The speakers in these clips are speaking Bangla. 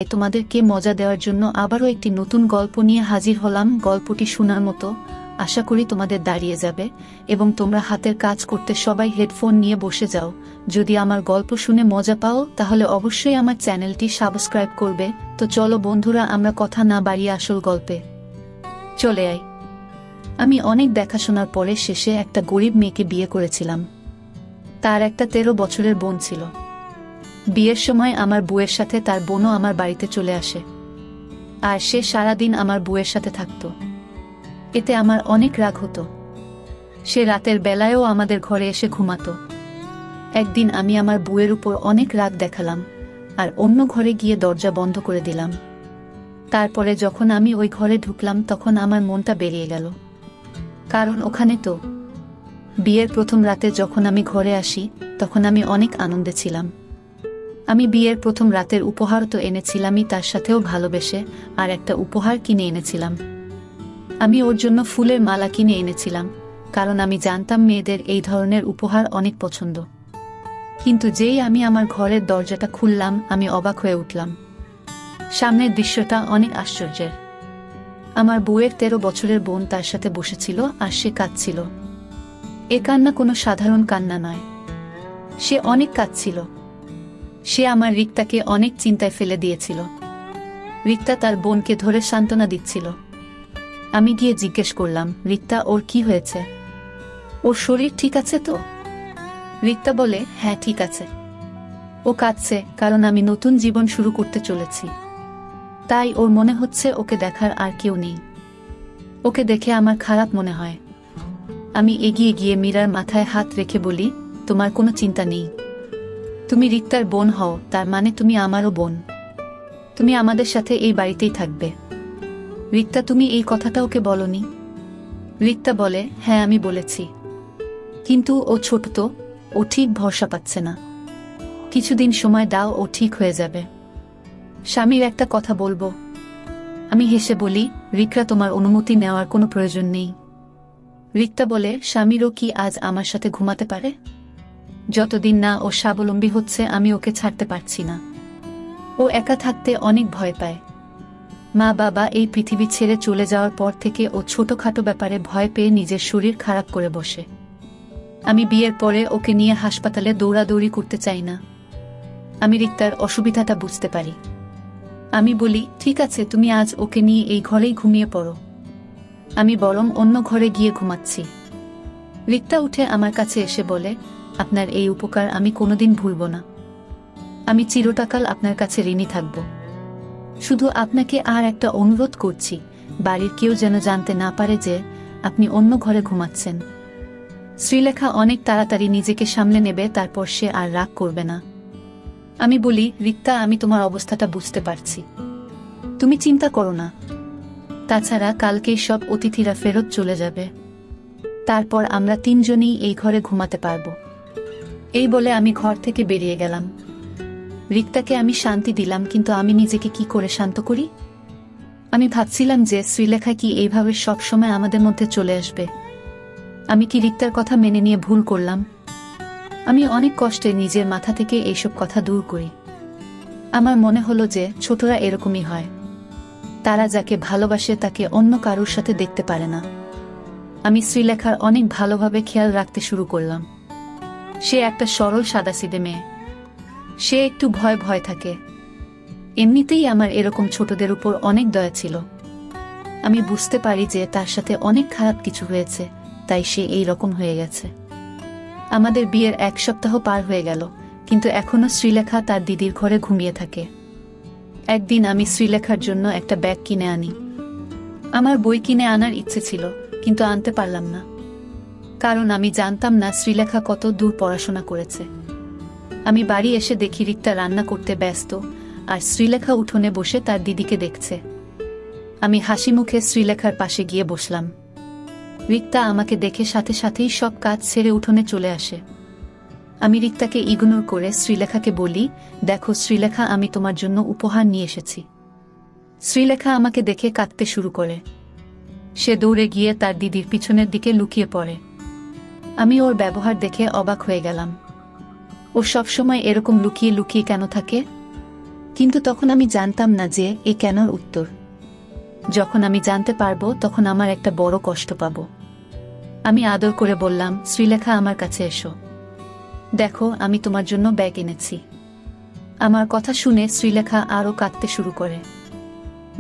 তোমাদেরকে মজা দেওয়ার জন্য আবারও একটি নতুন গল্প নিয়ে হাজির হলাম। গল্পটি শোনার মতো, আশা করি তোমাদের দাঁড়িয়ে যাবে এবং তোমরা হাতের কাজ করতে সবাই হেডফোন নিয়ে বসে যাও। যদি আমার গল্প শুনে মজা পাও তাহলে অবশ্যই আমার চ্যানেলটি সাবস্ক্রাইব করবে। তো চলো বন্ধুরা, আমরা কথা না বাড়িয়ে আসল গল্পে চলে আই। আমি অনেক দেখাশোনার পরে শেষে একটা গরিব মেয়েকে বিয়ে করেছিলাম। তার একটা 13 বছরের বোন ছিল। বিয়ের সময় আমার বউয়ের সাথে তার বোনও আমার বাড়িতে চলে আসে, আর সে সারাদিন আমার বউয়ের সাথে থাকত। এতে আমার অনেক রাগ হতো। সে রাতের বেলায়ও আমাদের ঘরে এসে ঘুমাতো। একদিন আমি আমার বউয়ের উপর অনেক রাগ দেখালাম আর অন্য ঘরে গিয়ে দরজা বন্ধ করে দিলাম। তারপরে যখন আমি ওই ঘরে ঢুকলাম তখন আমার মনটা বেরিয়ে গেল, কারণ ওখানে তো বিয়ের প্রথম রাতে যখন আমি ঘরে আসি তখন আমি অনেক আনন্দে ছিলাম। আমি বিয়ের প্রথম রাতের উপহার তো এনেছিলামই, তার সাথেও ভালোবেসে আর একটা উপহার কিনে এনেছিলাম। আমি ওর জন্য ফুলের মালা কিনে এনেছিলাম, কারণ আমি জানতাম মেয়েদের এই ধরনের উপহার অনেক পছন্দ। কিন্তু যেই আমি আমার ঘরের দরজাটা খুললাম আমি অবাক হয়ে উঠলাম। সামনের দৃশ্যটা অনেক আশ্চর্যের। আমার বউয়ের 13 বছরের বোন তার সাথে বসেছিল আর সে কাঁদছিল। এ কান্না কোনো সাধারণ কান্না নয়, সে অনেক কাঁদছিল। সে আমার রিক্তাকে অনেক চিন্তায় ফেলে দিয়েছিল। রিক্তা তার বোনকে ধরে সান্ত্বনা দিচ্ছিল। আমি গিয়ে জিজ্ঞেস করলাম, রিক্তা, ওর কি হয়েছে? ওর শরীর ঠিক আছে তো? রিক্তা বলে, হ্যাঁ ঠিক আছে। ও কাঁদছে কারণ আমি নতুন জীবন শুরু করতে চলেছি, তাই ওর মনে হচ্ছে ওকে দেখার আর কেউ নেই। ওকে দেখে আমার খারাপ মনে হয়। আমি এগিয়ে গিয়ে মীরার মাথায় হাত রেখে বলি, তোমার কোনো চিন্তা নেই। তুমি রিক্তার বোন হও, তার মানে তুমি আমারও বোন। তুমি আমাদের সাথে এই বাড়িতেই থাকবে। রিক্তা, তুমি এই কথাটা ওকে বলনি? রিক্তা বলে, হ্যাঁ আমি বলেছি, কিন্তু ও ছোট তো, ও ঠিক ভরসা পাচ্ছে না। কিছুদিন সময় দাও, ও ঠিক হয়ে যাবে। স্বামীর একটা কথা বলবো। আমি হেসে বলি, রিক্তা, তোমার অনুমতি নেওয়ার কোনো প্রয়োজন নেই। রিক্তা বলে, স্বামীরও কি আজ আমার সাথে ঘুমাতে পারে? যতদিন না ও স্বাবলম্বী হচ্ছে আমি ওকে ছাড়তে পারছি না। ও একা থাকতে অনেক ভয় পায়। মা বাবা এই পৃথিবী ছেড়ে চলে যাওয়ার পর থেকে ও ছোটখাটো ব্যাপারে ভয় পেয়ে নিজের শরীর খারাপ করে বসে। আমি বিয়ের পরে ওকে নিয়ে হাসপাতালে দৌড়াদৌড়ি করতে চাই না। আমি রিক্তার অসুবিধাটা বুঝতে পারি। আমি বলি, ঠিক আছে, তুমি আজ ওকে নিয়ে এই ঘরেই ঘুমিয়ে পড়ো। আমি বরং অন্য ঘরে গিয়ে ঘুমাচ্ছি। রিক্তা উঠে আমার কাছে এসে বলে, আপনার এই উপকার আমি কোনোদিন ভুলব না। আমি চিরকাল আপনার কাছে ঋণী থাকব। শুধু আপনাকে আর একটা অনুরোধ করছি, বাড়ির কেউ যেন জানতে না পারে যে আপনি অন্য ঘরে ঘুমাচ্ছেন। শ্রীলেখা অনেক তাড়াতাড়ি নিজেকে সামলে নেবে, তারপর সে আর রাগ করবে না। আমি বলি, রিক্তা, আমি তোমার অবস্থাটা বুঝতে পারছি, তুমি চিন্তা করো না। তাছাড়া কালকেই সব অতিথিরা ফেরত চলে যাবে, তারপর আমরা 3 জনই এই ঘরে ঘুমাতে পারবো। এই বলে আমি ঘর থেকে বেরিয়ে গেলাম। রিক্তাকে আমি শান্তি দিলাম, কিন্তু আমি নিজেকে কি করে শান্ত করি? আমি ভাবছিলাম যে শ্রীলেখা কি এইভাবে সব সময় আমাদের মধ্যে চলে আসবে? আমি কি রিক্তার কথা মেনে নিয়ে ভুল করলাম? আমি অনেক কষ্টে নিজের মাথা থেকে এইসব কথা দূর করি। আমার মনে হলো যে ছোটরা এরকমই হয়, তারা যাকে ভালোবাসে তাকে অন্য কারোর সাথে দেখতে পারে না। আমি শ্রীলেখার অনেক ভালোভাবে খেয়াল রাখতে শুরু করলাম। সে একটা সরল সাদাসিধে মেয়ে, সে একটু ভয় ভয় থাকে। এমনিতেই আমার এরকম ছোটদের উপর অনেক দয়া ছিল। আমি বুঝতে পারি যে তার সাথে অনেক খারাপ কিছু হয়েছে, তাই সে এই রকম হয়ে গেছে। আমাদের বিয়ের 1 সপ্তাহ পার হয়ে গেল, কিন্তু এখনো শ্রীলেখা তার দিদির ঘরে ঘুমিয়ে থাকে। একদিন আমি শ্রীলেখার জন্য একটা ব্যাগ কিনে আনি। আমার বই কিনে আনার ইচ্ছে ছিল, কিন্তু আনতে পারলাম না, কারণ আমি জানতাম না শ্রীলেখা কত দূর পড়াশোনা করেছে। আমি বাড়ি এসে দেখি রিক্তা রান্না করতে ব্যস্ত আর শ্রীলেখা উঠোনে বসে তার দিদিকে দেখছে। আমি হাসি মুখে শ্রীলেখার পাশে গিয়ে বসলাম। রিক্তা আমাকে দেখে সাথে সাথেই সব কাজ ছেড়ে উঠোনে চলে আসে। আমি রিক্তাকে ইগনোর করে শ্রীলেখাকে বলি, দেখো শ্রীলেখা, আমি তোমার জন্য উপহার নিয়ে এসেছি। শ্রীলেখা আমাকে দেখে কাঁদতে শুরু করে। সে দৌড়ে গিয়ে তার দিদির পিছনের দিকে লুকিয়ে পড়ে। আমি ওর ব্যবহার দেখে অবাক হয়ে গেলাম। ও সবসময় এরকম লুকিয়ে লুকিয়ে কেন থাকে? কিন্তু তখন আমি জানতাম না যে এ কেনর উত্তর। যখন আমি জানতে পারবো তখন আমার একটা বড় কষ্ট পাব। আমি আদর করে বললাম, শ্রীলেখা আমার কাছে এসো, দেখো আমি তোমার জন্য ব্যাগ এনেছি। আমার কথা শুনে শ্রীলেখা আরও কাঁদতে শুরু করে।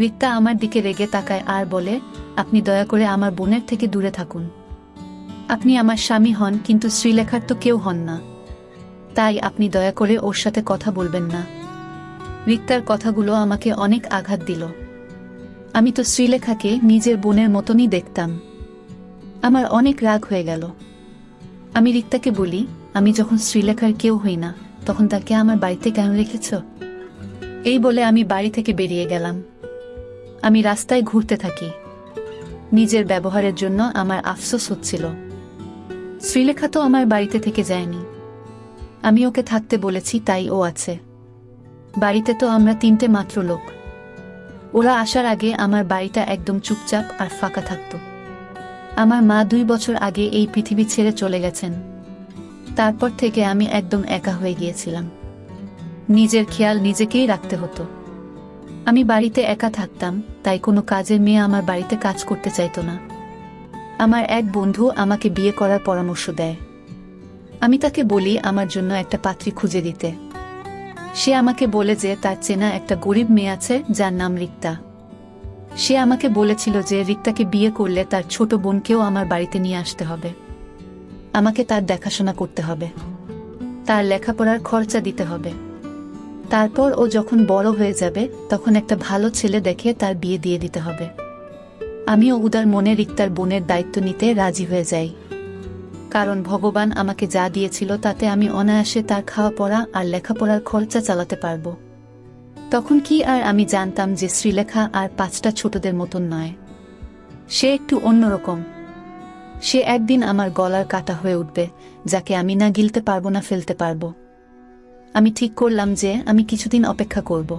রিক্তা আমার দিকে রেগে তাকায় আর বলে, আপনি দয়া করে আমার বোনের থেকে দূরে থাকুন। আপনি আমার স্বামী হন, কিন্তু শ্রীলেখার তো কেউ হন না, তাই আপনি দয়া করে ওর সাথে কথা বলবেন না। রিক্তার কথাগুলো আমাকে অনেক আঘাত দিল। আমি তো শ্রীলেখাকে নিজের বোনের মতনই দেখতাম। আমার অনেক রাগ হয়ে গেল। আমি রিক্তাকে বলি, আমি যখন শ্রীলেখার কেউ হই না তখন তাকে আমার বাড়িতে কেন রেখেছ? এই বলে আমি বাড়ি থেকে বেরিয়ে গেলাম। আমি রাস্তায় ঘুরতে থাকি। নিজের ব্যবহারের জন্য আমার আফসোস হচ্ছিল। শ্রীলেখা তো আমার বাড়িতে থেকে যায়নি, আমি ওকে থাকতে বলেছি তাই ও আছে। বাড়িতে তো আমরা 3টে মাত্র লোক। ওরা আসার আগে আমার বাড়িটা একদম চুপচাপ আর ফাঁকা থাকত। আমার মা 2 বছর আগে এই পৃথিবী ছেড়ে চলে গেছেন। তারপর থেকে আমি একদম একা হয়ে গিয়েছিলাম। নিজের খেয়াল নিজেকেই রাখতে হতো। আমি বাড়িতে একা থাকতাম, তাই কোনো কাজের মেয়ে আমার বাড়িতে কাজ করতে চাইতো না। আমার এক বন্ধু আমাকে বিয়ে করার পরামর্শ দেয়। আমি তাকে বলি আমার জন্য একটা পাত্রী খুঁজে দিতে। সে আমাকে বলে যে তার চেনা একটা গরিব মেয়ে আছে যার নাম রিক্তা। সে আমাকে বলেছিল যে রিক্তাকে বিয়ে করলে তার ছোট বোনকেও আমার বাড়িতে নিয়ে আসতে হবে। আমাকে তার দেখাশোনা করতে হবে, তার লেখাপড়ার খরচা দিতে হবে। তারপর ও যখন বড় হয়ে যাবে তখন একটা ভালো ছেলে দেখে তার বিয়ে দিয়ে দিতে হবে। আমিও উদার মনে রিক্তার বোনের দায়িত্ব নিতে রাজি হয়ে যাই, কারণ ভগবান আমাকে যা দিয়েছিল তাতে আমি অনায়াসে তার খাওয়া পড়া আর লেখাপড়ার খরচা চালাতে পারব। তখন কি আর আমি জানতাম যে শ্রীলেখা আর 5টা ছোটদের মতন নয়, সে একটু অন্যরকম। সে একদিন আমার গলার কাটা হয়ে উঠবে, যাকে আমি না গিলতে পারবো না ফেলতে পারবো। আমি ঠিক করলাম যে আমি কিছুদিন অপেক্ষা করব,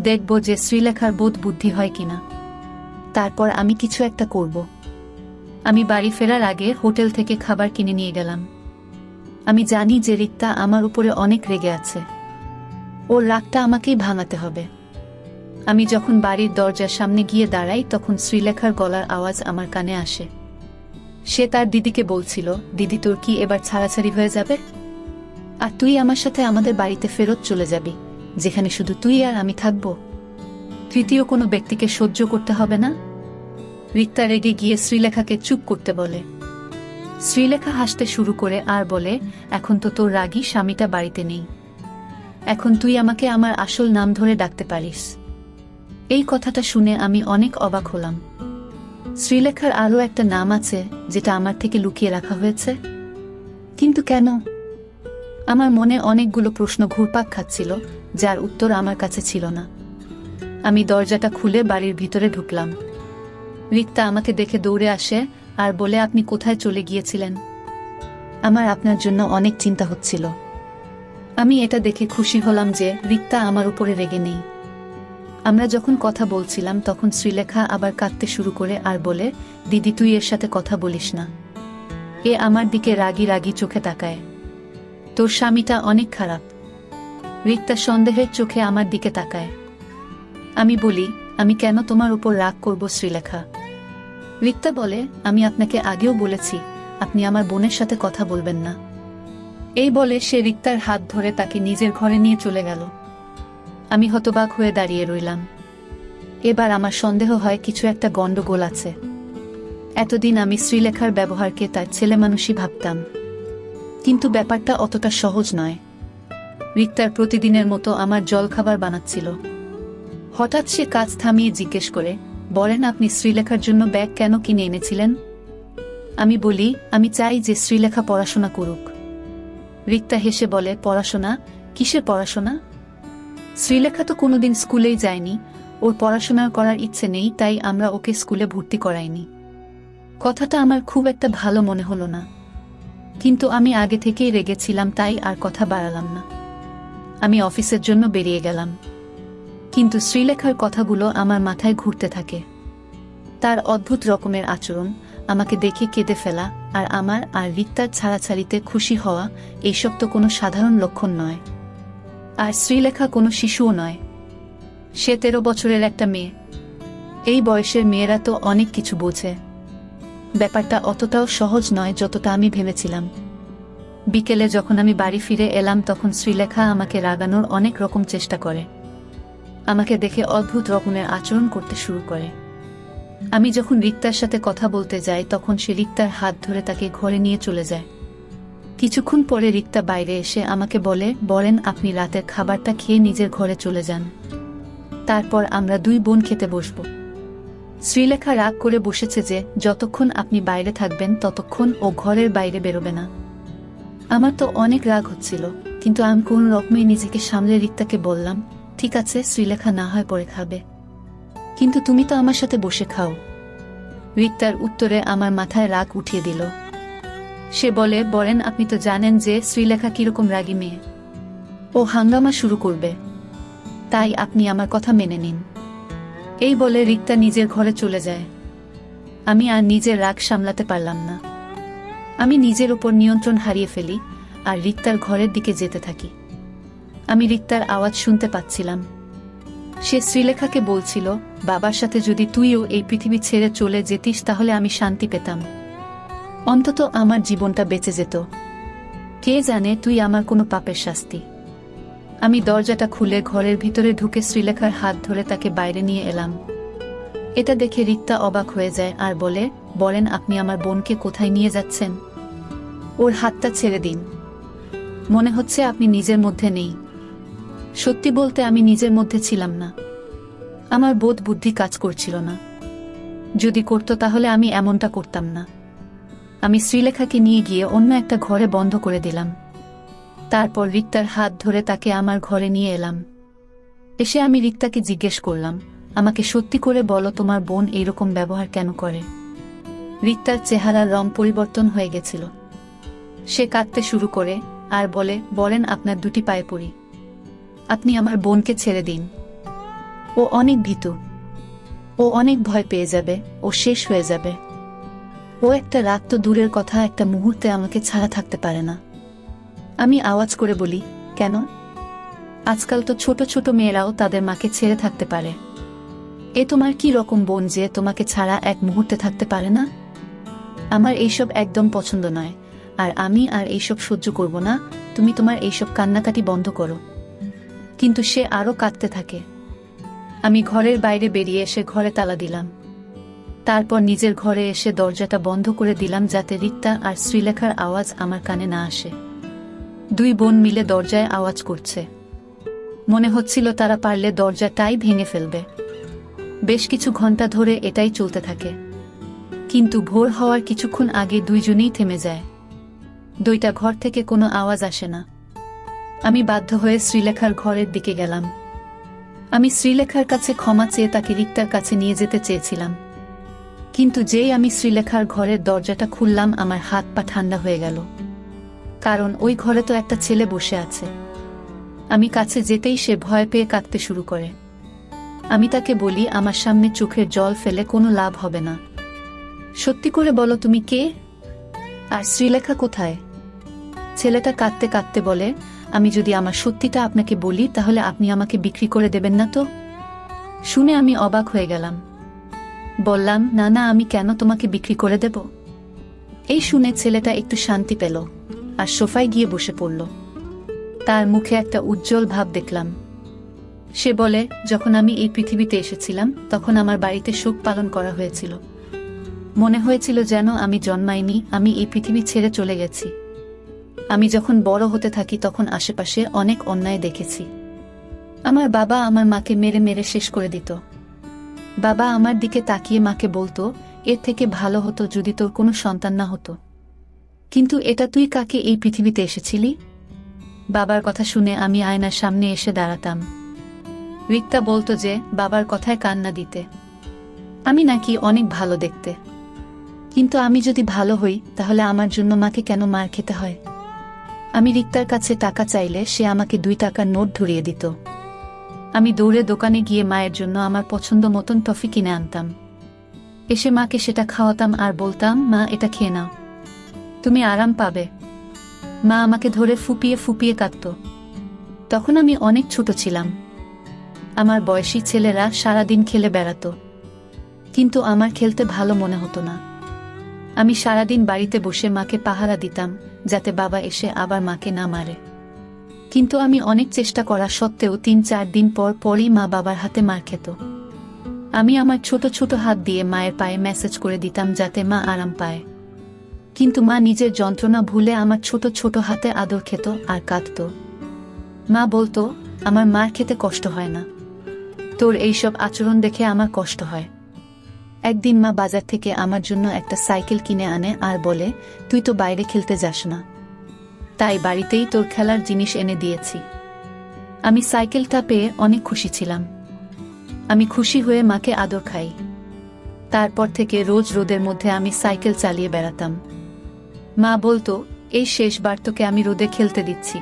দেখব যে শ্রীলেখার বোধ বুদ্ধি হয় কিনা। তারপর আমি কিছু একটা করব। আমি বাড়ি ফেরার আগে হোটেল থেকে খাবার কিনে নিয়ে গেলাম। আমি জানি যে রিক্তা আমার উপরে অনেক রেগে আছে, ওর রাগটা আমাকেই ভাঙাতে হবে। আমি যখন বাড়ির দরজার সামনে গিয়ে দাঁড়াই তখন শ্রীলেখার গলার আওয়াজ আমার কানে আসে। সে তার দিদিকে বলছিল, দিদি তোর কি এবার ছাড়াছাড়ি হয়ে যাবে? আর তুই আমার সাথে আমাদের বাড়িতে ফেরত চলে যাবি, যেখানে শুধু তুই আর আমি থাকব। তৃতীয় কোনো ব্যক্তিকে সহ্য করতে হবে না। রিক্তা রেগে গিয়ে শ্রীলেখাকে চুপ করতে বলে। শ্রীলেখা হাসতে শুরু করে আর বলে, এখন তো তোর রাগী স্বামীটা বাড়িতে নেই, এখন তুই আমাকে আমার আসল নাম ধরে ডাকতে পারিস। এই কথাটা শুনে আমি অনেক অবাক হলাম। শ্রীলেখার আরও একটা নাম আছে যেটা আমার থেকে লুকিয়ে রাখা হয়েছে, কিন্তু কেন? আমার মনে অনেকগুলো প্রশ্ন ঘুরপাক খাচ্ছিল, যার উত্তর আমার কাছে ছিল না। আমি দরজাটা খুলে বাড়ির ভিতরে ঢুকলাম। রিক্তা আমাকে দেখে দৌড়ে আসে আর বলে, আপনি কোথায় চলে গিয়েছিলেন? আমার আপনার জন্য অনেক চিন্তা হচ্ছিল। আমি এটা দেখে খুশি হলাম যে রিক্তা আমার উপরে রেগে নেই। আমরা যখন কথা বলছিলাম তখন শ্রীলেখা আবার কাঁদতে শুরু করে আর বলে, দিদি তুই এর সাথে কথা বলিস না। এ আমার দিকে রাগি রাগি চোখে তাকায়। তোর স্বামীটা অনেক খারাপ। রিক্তা সন্দেহের চোখে আমার দিকে তাকায়। আমি বলি, আমি কেন তোমার উপর রাগ করব শ্রীলেখা? রিক্তা বলে, আমি আপনাকে আগেও বলেছি আপনি আমার বোনের সাথে কথা বলবেন না। এই বলে সে রিক্তার হাত ধরে তাকে নিজের ঘরে নিয়ে চলে গেল। আমি হতবাক হয়ে দাঁড়িয়ে রইলাম। এবার আমার সন্দেহ হয় কিছু একটা গন্ডগোল আছে। এতদিন আমি শ্রীলেখার ব্যবহারকে তার ছেলেমানুষই ভাবতাম, কিন্তু ব্যাপারটা অতটা সহজ নয়। রিক্তার প্রতিদিনের মতো আমার জলখাবার বানাচ্ছিল। হঠাৎ সে কাজ থামিয়ে জিজ্ঞেস করে, বলেন আপনি শ্রীলেখার জন্য ব্যাগ কেন কিনে এনেছিলেন? আমি বলি, আমি চাই যে শ্রীলেখা পড়াশোনা করুক। রিক্তা হেসে বলে, পড়াশোনা? কিসের পড়াশোনা? শ্রীলেখা তো কোনোদিন স্কুলেই যায়নি, ওর পড়াশোনা করার ইচ্ছে নেই, তাই আমরা ওকে স্কুলে ভর্তি করাইনি। কথাটা আমার খুব একটা ভালো মনে হলো না, কিন্তু আমি আগে থেকেই রেগেছিলাম তাই আর কথা বাড়ালাম না। আমি অফিসের জন্য বেরিয়ে গেলাম, কিন্তু শ্রীলেখার কথাগুলো আমার মাথায় ঘুরতে থাকে। তার অদ্ভুত রকমের আচরণ, আমাকে দেখে কেঁদে ফেলা, আর আমার আর রিক্তার ছাড়াছাড়িতে খুশি হওয়া, এইসব তো কোনো সাধারণ লক্ষণ নয়। আর শ্রীলেখা কোনো শিশুও নয়, সে 13 বছরের একটা মেয়ে। এই বয়সের মেয়েরা তো অনেক কিছু বোঝে। ব্যাপারটা অতটাও সহজ নয় যতটা আমি ভেবেছিলাম। বিকেলে যখন আমি বাড়ি ফিরে এলাম তখন শ্রীলেখা আমাকে রাগানোর অনেক রকম চেষ্টা করে। আমাকে দেখে অদ্ভুত রকমের আচরণ করতে শুরু করে। আমি যখন রিক্তার সাথে কথা বলতে যাই তখন সে রিক্তার হাত ধরে তাকে ঘরে নিয়ে চলে যায়। কিছুক্ষণ পরে রিক্তা বাইরে এসে আমাকে বলেন আপনি রাতের খাবারটা খেয়ে নিজের ঘরে চলে যান, তারপর আমরা 2 বোন খেতে বসব। শ্রীলেখা রাগ করে বসেছে যে যতক্ষণ আপনি বাইরে থাকবেন ততক্ষণ ও ঘরের বাইরে বেরোবে না। আমার তো অনেক রাগ হচ্ছিল, কিন্তু আমি কোন রকমে নিজেকে সামলে রিক্তাকে বললাম, ঠিক আছে শ্রীলেখা না হয় পরে খাবে, কিন্তু তুমি তো আমার সাথে বসে খাও। রিক্তার উত্তরে আমার মাথায় রাগ উঠিয়ে দিল। সে বলেন আপনি তো জানেন যে শ্রীলেখা কিরকম রাগী মেয়ে, ও হাঙ্গামা শুরু করবে, তাই আপনি আমার কথা মেনে নিন। এই বলে রিক্তা নিজের ঘরে চলে যায়। আমি আর নিজের রাগ সামলাতে পারলাম না। আমি নিজের উপর নিয়ন্ত্রণ হারিয়ে ফেলি আর রিক্তার ঘরের দিকে যেতে থাকি। আমি রিক্তার আওয়াজ শুনতে পাচ্ছিলাম। সে শ্রীলেখাকে বলছিল, বাবার সাথে যদি তুইও এই পৃথিবী ছেড়ে চলে যেতিস তাহলে আমি শান্তি পেতাম, অন্তত আমার জীবনটা বেঁচে যেত। কে জানে তুই আমার কোনো পাপের শাস্তি। আমি দরজাটা খুলে ঘরের ভিতরে ঢুকে শ্রীলেখার হাত ধরে তাকে বাইরে নিয়ে এলাম। এটা দেখে রিক্তা অবাক হয়ে যায় আর বলেন আপনি আমার বোনকে কোথায় নিয়ে যাচ্ছেন? ওর হাতটা ছেড়ে দিন, মনে হচ্ছে আপনি নিজের মধ্যে নেই। সত্যি বলতে আমি নিজের মধ্যে ছিলাম না। আমার বোধ বুদ্ধি কাজ করছিল না। যদি করত তাহলে আমি এমনটা করতাম না। আমি শ্রীলেখাকে নিয়ে গিয়ে অন্য একটা ঘরে বন্ধ করে দিলাম। তারপর রিক্তার হাত ধরে তাকে আমার ঘরে নিয়ে এলাম। এসে আমি রিক্তাকে জিজ্ঞেস করলাম, আমাকে সত্যি করে বলো তোমার বোন এইরকম ব্যবহার কেন করে? রিক্তার চেহারার রং পরিবর্তন হয়ে গেছিল। সে কাঁদতে শুরু করে আর বলেন আপনার 2টি পায়ে পড়ি, আপনি আমার বোনকে ছেড়ে দিন। ও অনেক ভীতু, ও অনেক ভয় পেয়ে যাবে, ও শেষ হয়ে যাবে। ও একটা রাত তো দূরের কথা, একটা মুহূর্তে আমাকে ছাড়া থাকতে পারে না। আমি আওয়াজ করে বলি, কেন? আজকাল তো ছোট ছোট মেয়েরাও তাদের মাকে ছেড়ে থাকতে পারে। এ তোমার কি রকম বোন যে তোমাকে ছাড়া এক মুহূর্তে থাকতে পারে না? আমার এইসব একদম পছন্দ নয়, আর আমি আর এইসব সহ্য করব না। তুমি তোমার এইসব কান্নাকাটি বন্ধ করো। কিন্তু সে আরো কাঁদতে থাকে। আমি ঘরের বাইরে বেরিয়ে এসে ঘরে তালা দিলাম। তারপর নিজের ঘরে এসে দরজাটা বন্ধ করে দিলাম যাতে রিক্তা আর শ্রীলেখার আওয়াজ আমার কানে না আসে। 2 বোন মিলে দরজায় আওয়াজ করছে। মনে হচ্ছিল তারা পারলে দরজাটাই ভেঙে ফেলবে। বেশ কিছু ঘন্টা ধরে এটাই চলতে থাকে, কিন্তু ভোর হওয়ার কিছুক্ষণ আগে 2 জনেই থেমে যায়। 2টা ঘর থেকে কোনো আওয়াজ আসে না। আমি বাধ্য হয়ে শ্রীলেখার ঘরের দিকে গেলাম। আমি শ্রীলেখার কাছে ক্ষমা চেয়ে তাকে রিক্তার কাছে নিয়ে যেতে চেয়েছিলাম, কিন্তু যেই আমি শ্রীলেখার ঘরের দরজাটা খুললাম আমার হাত পা ঠান্ডা হয়ে গেল, কারণ ওই ঘরে তো একটা ছেলে বসে আছে। আমি কাছে যেতেই সে ভয় পেয়ে কাঁদতে শুরু করে। আমি তাকে বলি, আমার সামনে চোখের জল ফেলে কোনো লাভ হবে না। সত্যি করে বলো তুমি কে, আর শ্রীলেখা কোথায়? ছেলেটা কাঁদতে কাঁদতে বলে, আমি যদি আমার সত্যিটা আপনাকে বলি তাহলে আপনি আমাকে বিক্রি করে দেবেন না তো? শুনে আমি অবাক হয়ে গেলাম। বললাম, না না, আমি কেন তোমাকে বিক্রি করে দেব? এই শুনে ছেলেটা একটু শান্তি পেল আর সোফায় গিয়ে বসে পড়ল। তার মুখে একটা উজ্জ্বল ভাব দেখলাম। সে বলে, যখন আমি এই পৃথিবীতে এসেছিলাম তখন আমার বাড়িতে শোক পালন করা হয়েছিল। মনে হয়েছিল যেন আমি জন্মাইনি, আমি এই পৃথিবী ছেড়ে চলে গেছি। আমি যখন বড় হতে থাকি তখন আশেপাশে অনেক অন্যায় দেখেছি। আমার বাবা আমার মাকে মেরে মেরে শেষ করে দিত। বাবা আমার দিকে তাকিয়ে মাকে বলতো, এর থেকে ভালো হতো যদি তোর কোনো সন্তান না হতো। কিন্তু এটা তুই কাকে এই পৃথিবীতে এসেছিলি? বাবার কথা শুনে আমি আয়নার সামনে এসে দাঁড়াতাম। রিক্তা বলতো যে বাবার কথায় কান্না দিতে। আমি নাকি অনেক ভালো দেখতে। কিন্তু আমি যদি ভালো হই তাহলে আমার জন্য মাকে কেন মার খেতে হয়? আমি রিক্তার কাছে টাকা চাইলে সে আমাকে 2 টাকার নোট ধরিয়ে দিত। আমি দৌড়ে দোকানে গিয়ে মায়ের জন্য আমার পছন্দ মতন টফি কিনে আনতাম। এসে মাকে সেটা খাওয়াতাম আর বলতাম, মা এটা খেয়ে নাও, তুমি আরাম পাবে। মা আমাকে ধরে ফুপিয়ে ফুপিয়ে কাঁদত। তখন আমি অনেক ছোট ছিলাম। আমার বয়সী ছেলেরা সারাদিন খেলে বেড়াতো, কিন্তু আমার খেলতে ভালো মনে হতো না। আমি সারাদিন বাড়িতে বসে মাকে পাহারা দিতাম, যাতে বাবা এসে আবার মাকে না মারে। কিন্তু আমি অনেক চেষ্টা করা সত্ত্বেও ৩-৪ দিন পর পরই মা বাবার হাতে মার খেত। আমি আমার ছোট ছোট হাত দিয়ে মায়ের পায়ে ম্যাসেজ করে দিতাম যাতে মা আরাম পায়, কিন্তু মা নিজের যন্ত্রণা ভুলে আমার ছোট ছোট হাতে আদর খেত আর কাঁদত। মা বলতো, আমার মার খেতে কষ্ট হয় না, তোর এইসব আচরণ দেখে আমার কষ্ট হয়। একদিন মা বাজার থেকে আমার জন্য একটা সাইকেল কিনে আনে আর বলে, তুই তো বাইরে খেলতে যাস না, তাই বাড়িতেই তোর খেলার জিনিস এনে দিয়েছি। আমি সাইকেলটা পেয়ে অনেক খুশি ছিলাম। আমি খুশি হয়ে মাকে আদর খাই। তারপর থেকে রোজ রোদের মধ্যে আমি সাইকেল চালিয়ে বেড়াতাম। মা বলতো, এই শেষবার তোকে আমি রোদে খেলতে দিচ্ছি,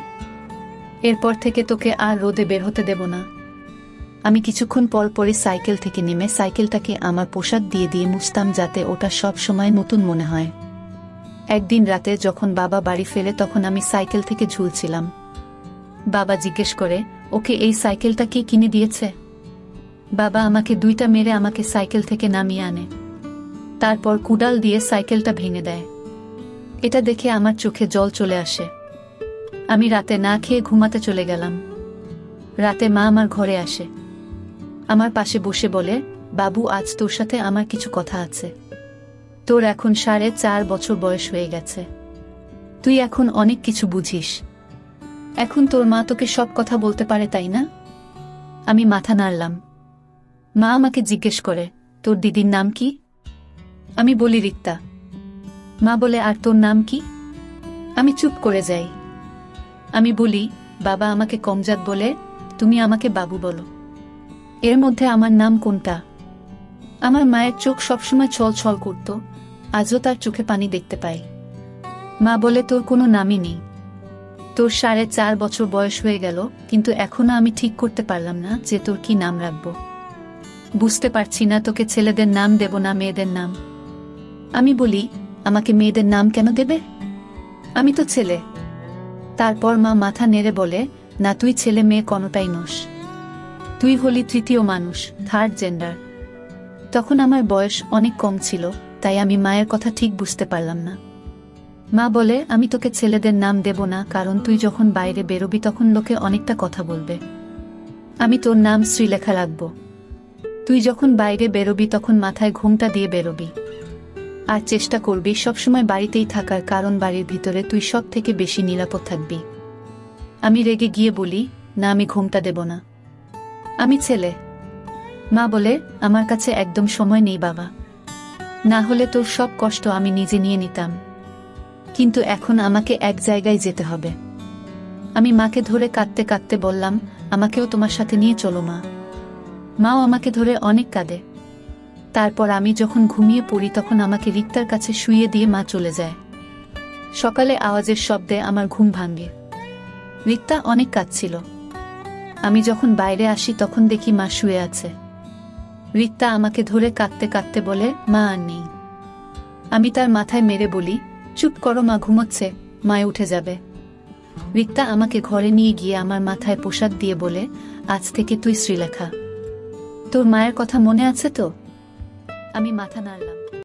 এরপর থেকে তোকে আর রোদে বের হতে দেব না। আমি কিছুক্ষণ পর পরই সাইকেল থেকে নেমে সাইকেলটাকে আমার পোশাক দিয়ে দিয়ে মুছতাম, যাতে ওটা সব সময় নতুন মনে হয়। একদিন রাতে যখন বাবা বাড়ি ফেরে তখন আমি সাইকেল থেকে ঝুলছিলাম। বাবা জিজ্ঞেস করে, ওকে এই সাইকেলটা কে কিনে দিয়েছে? বাবা আমাকে 2টা মেরে আমাকে সাইকেল থেকে নামিয়ে আনে, তারপর কুড়াল দিয়ে সাইকেলটা ভেঙে দেয়। এটা দেখে আমার চোখে জল চলে আসে। আমি রাতে না খেয়ে ঘুমাতে চলে গেলাম। রাতে মা আমার ঘরে আসে, আমার পাশে বসে বলে, বাবু, আজ তোর সাথে আমার কিছু কথা আছে। তোর এখন 4.5 বছর বয়স হয়ে গেছে, তুই এখন অনেক কিছু বুঝিস। এখন তোর মা তোকে সব কথা বলতে পারে, তাই না? আমি মাথা নাড়লাম। মা আমাকে জিজ্ঞেস করে, তোর দিদির নাম কি? আমি বলি, রিক্তা। মা বলে, আর তোর নাম কি? আমি চুপ করে যাই। আমি বলি, বাবা আমাকে কমজাত বলে, তুমি আমাকে বাবু বলো। এর মধ্যে আমার নাম কোনটা? আমার মায়ের চোখ সবসময় ছল ছল করত, আজও তার চোখে পানি দেখতে পাই। মা বলে, তোর কোনো নামই নেই। তোর 4.5 বছর বয়স হয়ে গেল, কিন্তু এখনো আমি ঠিক করতে পারলাম না যে তোর কি নাম রাখবো। বুঝতে পারছি না তোকে ছেলেদের নাম দেব না মেয়েদের নাম। আমি বলি, আমাকে মেয়েদের নাম কেন দেবে? আমি তো ছেলে। তারপর মা মাথা নেড়ে বলে, না, তুই ছেলে মেয়ে কোনোটাই নোস, তুই হলি তৃতীয় মানুষ, থার্ড জেন্ডার। তখন আমার বয়স অনেক কম ছিল, তাই আমি মায়ের কথা ঠিক বুঝতে পারলাম না। মা বলে, আমি তোকে ছেলেদের নাম দেব না, কারণ তুই যখন বাইরে বেরোবি তখন লোকে অনেকটা কথা বলবে। আমি তোর নাম শ্রীলেখা রাখব। তুই যখন বাইরে বেরোবি তখন মাথায় ঘোমটা দিয়ে বেরোবি, আর চেষ্টা করবি সবসময় বাড়িতেই থাকার, কারণ বাড়ির ভিতরে তুই সব থেকে বেশি নিরাপদ থাকবি। আমি রেগে গিয়ে বলি, না, আমি ঘোমটা দেব না, আমি ছেলে। মা বলে, আমার কাছে একদম সময় নেই বাবা, না হলে তোর সব কষ্ট আমি নিজে নিয়ে নিতাম, কিন্তু এখন আমাকে এক জায়গায় যেতে হবে। আমি মাকে ধরে কাঁদতে কাঁদতে বললাম, আমাকেও তোমার সাথে নিয়ে চলো মা। মাও আমাকে ধরে অনেক কাঁদে। তারপর আমি যখন ঘুমিয়ে পড়ি তখন আমাকে রিক্তার কাছে শুইয়ে দিয়ে মা চলে যায়। সকালে আওয়াজের শব্দে আমার ঘুম ভাঙে। রিক্তা অনেক কাঁদছিল। আমি যখন বাইরে আসি তখন দেখি মা শুয়ে আছে। রিক্তা আমাকে ধরে কাঁদতে কাঁদতে বলে, মা আর নেই। আমি তার মাথায় মেরে বলি, চুপ করো, মা ঘুমোচ্ছে, মায় উঠে যাবে। রিক্তা আমাকে ঘরে নিয়ে গিয়ে আমার মাথায় পোশাক দিয়ে বলে, আজ থেকে তুই শ্রীলেখা। তোর মায়ের কথা মনে আছে তো? আমি মাথা নাড়লাম।